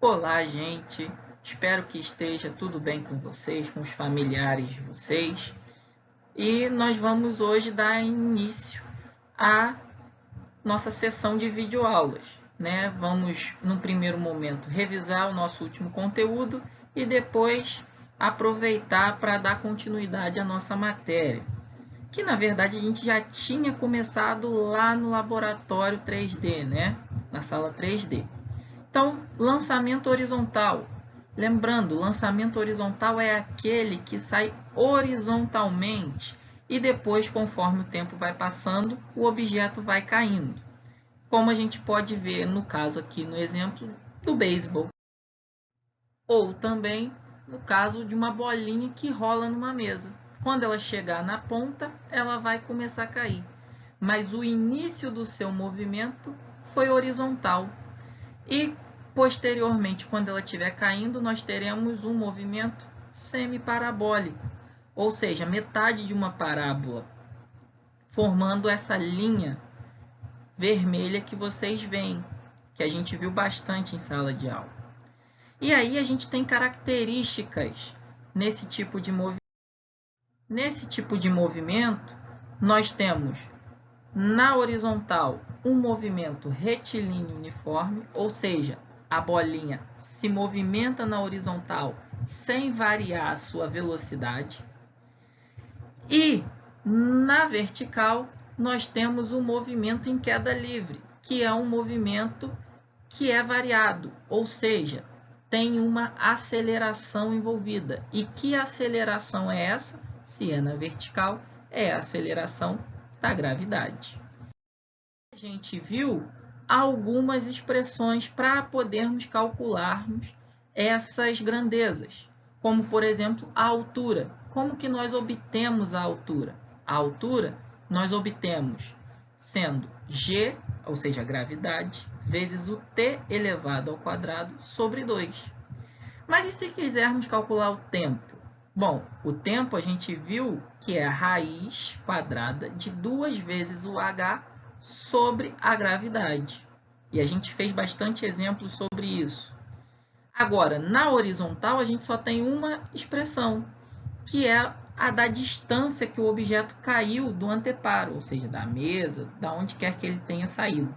Olá, gente! Espero que esteja tudo bem com vocês, com os familiares de vocês. E nós vamos hoje dar início à nossa sessão de videoaulas, né? Vamos, num primeiro momento, revisar o nosso último conteúdo e depois aproveitar para dar continuidade à nossa matéria, que na verdade a gente já tinha começado lá no laboratório 3D, né? Na sala 3D. Então, lançamento horizontal. Lembrando, lançamento horizontal é aquele que sai horizontalmente e depois, conforme o tempo vai passando, o objeto vai caindo. Como a gente pode ver no caso aqui no exemplo do beisebol. Ou também no caso de uma bolinha que rola numa mesa. Quando ela chegar na ponta, ela vai começar a cair. Mas o início do seu movimento foi horizontal. E, posteriormente, quando ela estiver caindo, nós teremos um movimento semiparabólico, ou seja, metade de uma parábola, formando essa linha vermelha que vocês veem, que a gente viu bastante em sala de aula. E aí a gente tem características nesse tipo de movimento. Nesse tipo de movimento, nós temos na horizontal um movimento retilíneo uniforme, ou seja, a bolinha se movimenta na horizontal sem variar a sua velocidade. E na vertical, nós temos o movimento em queda livre, que é um movimento que é variado, ou seja, tem uma aceleração envolvida. E que aceleração é essa? Se é na vertical, é a aceleração da gravidade. A gente viu algumas expressões para podermos calcularmos essas grandezas, como, por exemplo, a altura. Como que nós obtemos a altura? A altura nós obtemos sendo g, ou seja, a gravidade, vezes o t elevado ao quadrado sobre 2. Mas e se quisermos calcular o tempo? Bom, o tempo a gente viu que é a raiz quadrada de 2 vezes o h sobre a gravidade. E a gente fez bastante exemplos sobre isso. Agora, na horizontal, a gente só tem uma expressão, que é a da distância que o objeto caiu do anteparo, ou seja, da mesa, da onde quer que ele tenha saído,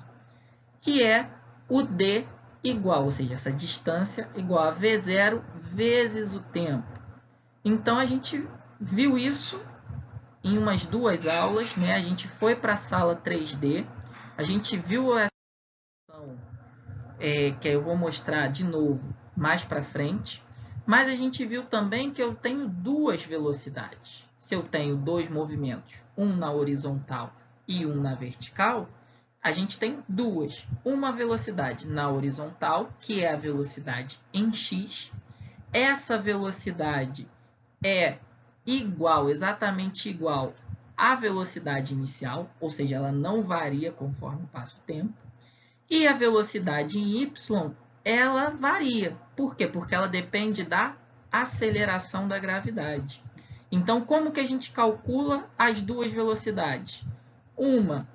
que é o d igual, ou seja, essa distância igual a v0 vezes o tempo. Então, a gente viu isso em umas 2 aulas, né? A gente foi para a sala 3D, a gente viu essa questão, que eu vou mostrar de novo mais para frente, mas a gente viu também que eu tenho 2 velocidades. Se eu tenho 2 movimentos, um na horizontal e um na vertical, a gente tem duas. Uma velocidade na horizontal, que é a velocidade em x. Essa velocidade é igual, exatamente igual à velocidade inicial, ou seja, ela não varia conforme passa o tempo. E a velocidade em y, ela varia. Por quê? Porque ela depende da aceleração da gravidade. Então, como que a gente calcula as duas velocidades? Uma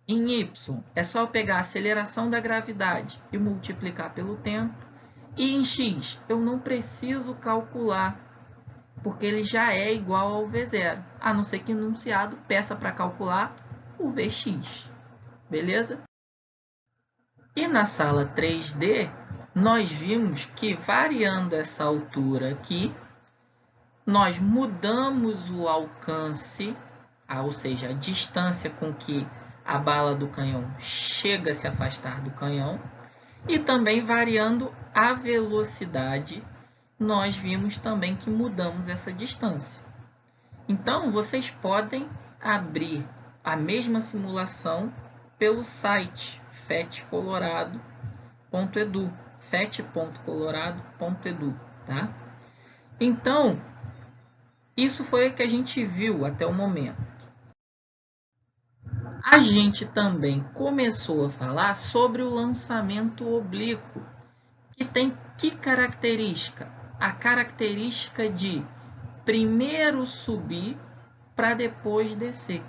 em y, é só eu pegar a aceleração da gravidade e multiplicar pelo tempo. E em x, eu não preciso calcular, porque ele já é igual ao v0, a não ser que o enunciado peça para calcular o vx. Beleza? E na sala 3D, nós vimos que variando essa altura aqui, nós mudamos o alcance, ou seja, a distância com que a bala do canhão chega a se afastar do canhão, e também variando a velocidade, nós vimos também que mudamos essa distância. Então, vocês podem abrir a mesma simulação pelo site fetcolorado.edu, fet.colorado.edu, tá? Então, isso foi o que a gente viu até o momento. A gente também começou a falar sobre o lançamento oblíquo, que tem que característica? A característica de primeiro subir para depois descer,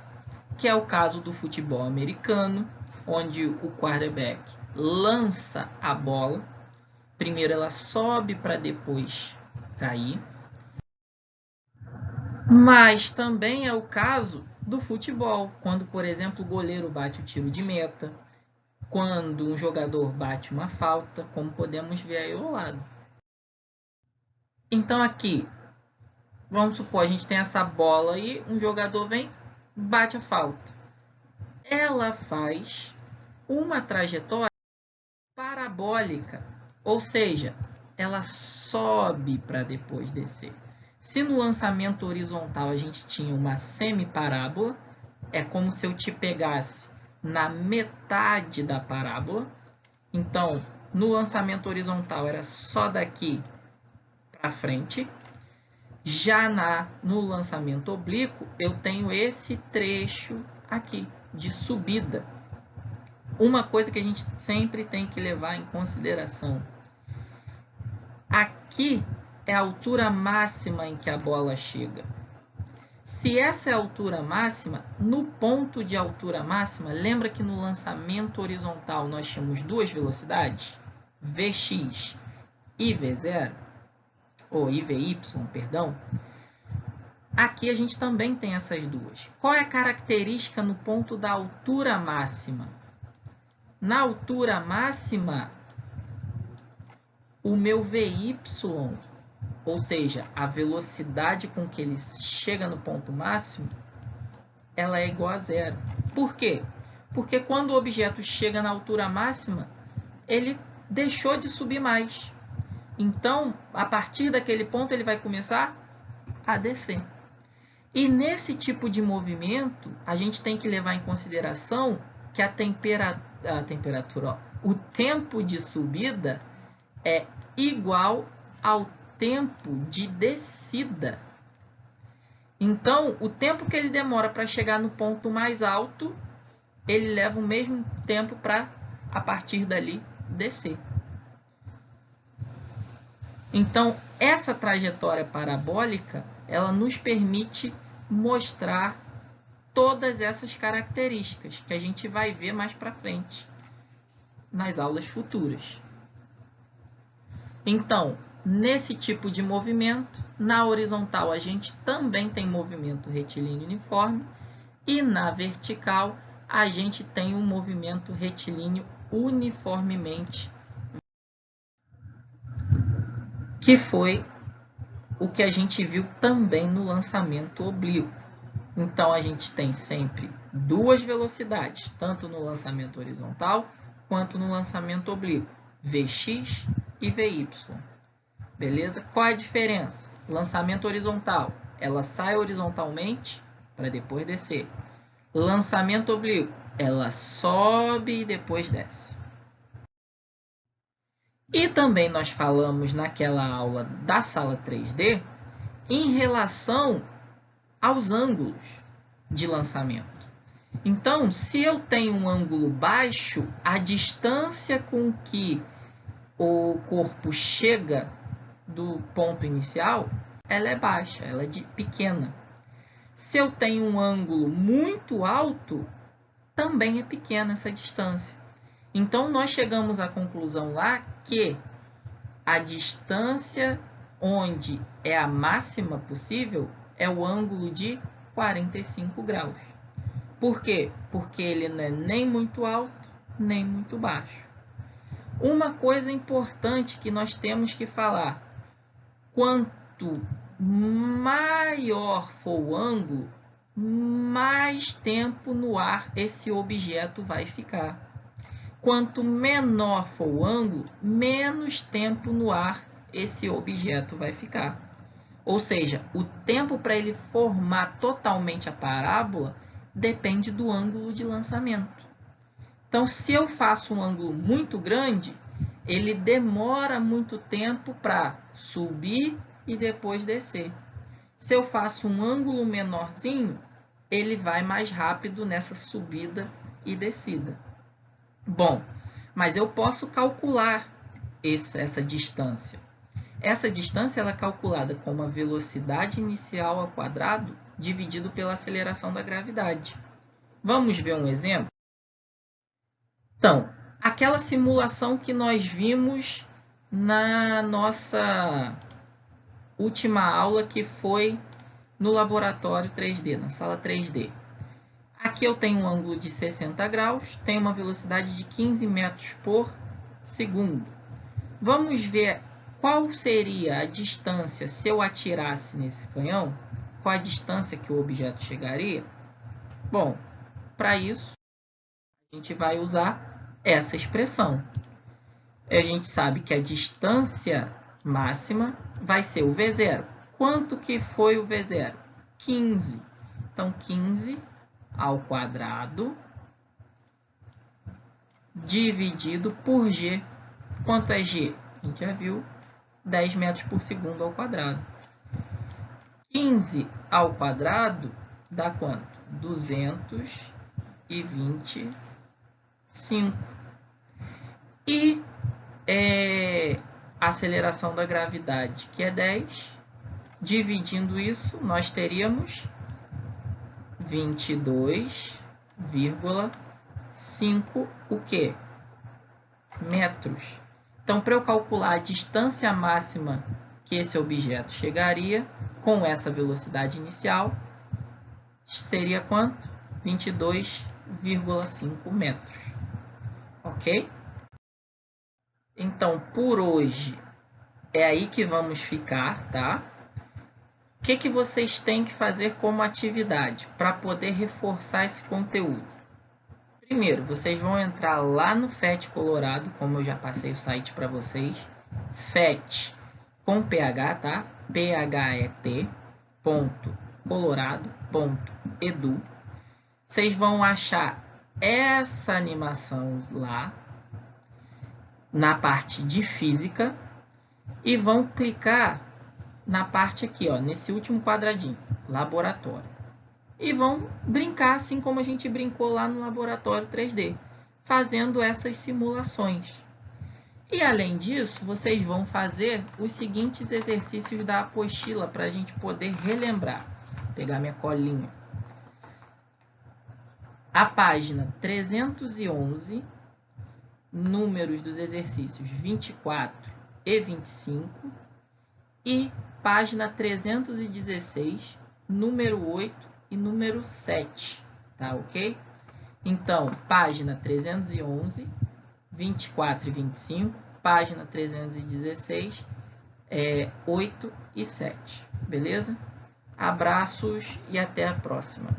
que é o caso do futebol americano, onde o quarterback lança a bola Primeiro ela sobe para depois cair. Mas também é o caso do futebol, quando, por exemplo, o goleiro bate o tiro de meta, quando um jogador bate uma falta, como podemos ver aí ao lado. Então aqui, vamos supor, a gente tem essa bola aí, um jogador vem, bate a falta. Ela faz uma trajetória parabólica, ou seja, ela sobe para depois descer. Se no lançamento horizontal a gente tinha uma semiparábola, é como se eu te pegasse na metade da parábola. Então, no lançamento horizontal era só daqui para frente. Já no lançamento oblíquo, eu tenho esse trecho aqui de subida. Uma coisa que a gente sempre tem que levar em consideração. Aqui é a altura máxima em que a bola chega. Se essa é a altura máxima, no ponto de altura máxima, lembra que no lançamento horizontal nós tínhamos duas velocidades? Vx e V0, ou IVY, perdão. Aqui a gente também tem essas duas. Qual é a característica no ponto da altura máxima? Na altura máxima, o meu VY, ou seja, a velocidade com que ele chega no ponto máximo, ela é igual a zero. Por quê? Porque quando o objeto chega na altura máxima, ele deixou de subir mais. Então, a partir daquele ponto, ele vai começar a descer. E nesse tipo de movimento, a gente tem que levar em consideração que a temperatura, o tempo de subida é igual ao tempo de descida. Então, o tempo que ele demora para chegar no ponto mais alto, ele leva o mesmo tempo para, a partir dali, descer. Então, essa trajetória parabólica, ela nos permite mostrar todas essas características que a gente vai ver mais para frente nas aulas futuras. Então, nesse tipo de movimento, na horizontal a gente também tem movimento retilíneo uniforme e na vertical a gente tem um movimento retilíneo uniformemente, que foi o que a gente viu também no lançamento oblíquo. Então, a gente tem sempre duas velocidades, tanto no lançamento horizontal quanto no lançamento oblíquo, Vx e Vy. Beleza? Qual é a diferença? Lançamento horizontal, ela sai horizontalmente para depois descer. Lançamento oblíquo, ela sobe e depois desce. E também nós falamos naquela aula da sala 3D em relação aos ângulos de lançamento. Então, se eu tenho um ângulo baixo, a distância com que o corpo chega do ponto inicial, ela é baixa, ela é pequena. Se eu tenho um ângulo muito alto, também é pequena essa distância. Então, nós chegamos à conclusão lá que a distância onde é a máxima possível é o ângulo de 45 graus. Por quê? Porque ele não é nem muito alto, nem muito baixo. Uma coisa importante que nós temos que falar: quanto maior for o ângulo, mais tempo no ar esse objeto vai ficar. Quanto menor for o ângulo, menos tempo no ar esse objeto vai ficar. Ou seja, o tempo para ele formar totalmente a parábola depende do ângulo de lançamento. Então, se eu faço um ângulo muito grande, ele demora muito tempo para subir e depois descer. Se eu faço um ângulo menorzinho, ele vai mais rápido nessa subida e descida. Bom, mas eu posso calcular essa distância. Essa distância ela é calculada como a velocidade inicial ao quadrado dividido pela aceleração da gravidade. Vamos ver um exemplo? Então, aquela simulação que nós vimos na nossa última aula, que foi no laboratório 3D, na sala 3D. Aqui eu tenho um ângulo de 60 graus, tenho uma velocidade de 15 metros por segundo. Vamos ver qual seria a distância se eu atirasse nesse canhão, qual a distância que o objeto chegaria. Bom, para isso, a gente vai usar essa expressão. A gente sabe que a distância máxima vai ser o V0. Quanto que foi o V0? 15. Então, 15 ao quadrado dividido por G. Quanto é G? A gente já viu, 10 metros por segundo ao quadrado. 15 ao quadrado dá quanto? 225. E a aceleração da gravidade, que é 10, dividindo isso, nós teríamos 22,5 o quê? Metros. Então, para eu calcular a distância máxima que esse objeto chegaria com essa velocidade inicial, seria quanto? 22,5 metros. Ok? Então, por hoje, é aí que vamos ficar, tá? O que vocês têm que fazer como atividade para poder reforçar esse conteúdo? Primeiro, vocês vão entrar lá no FET Colorado, como eu já passei o site para vocês. FET com PH, tá? phet.colorado.edu. Vocês vão achar essa animação lá na parte de física e vão clicar na parte aqui, ó, nesse último quadradinho, laboratório. E vão brincar assim como a gente brincou lá no laboratório 3D, fazendo essas simulações. E além disso, vocês vão fazer os seguintes exercícios da apostila para a gente poder relembrar. Vou pegar minha colinha. A página 311, números dos exercícios 24 e 25, e página 316, número 8 e número 7, tá ok? Então, página 311, 24 e 25, página 316, 8 e 7, beleza? Abraços e até a próxima.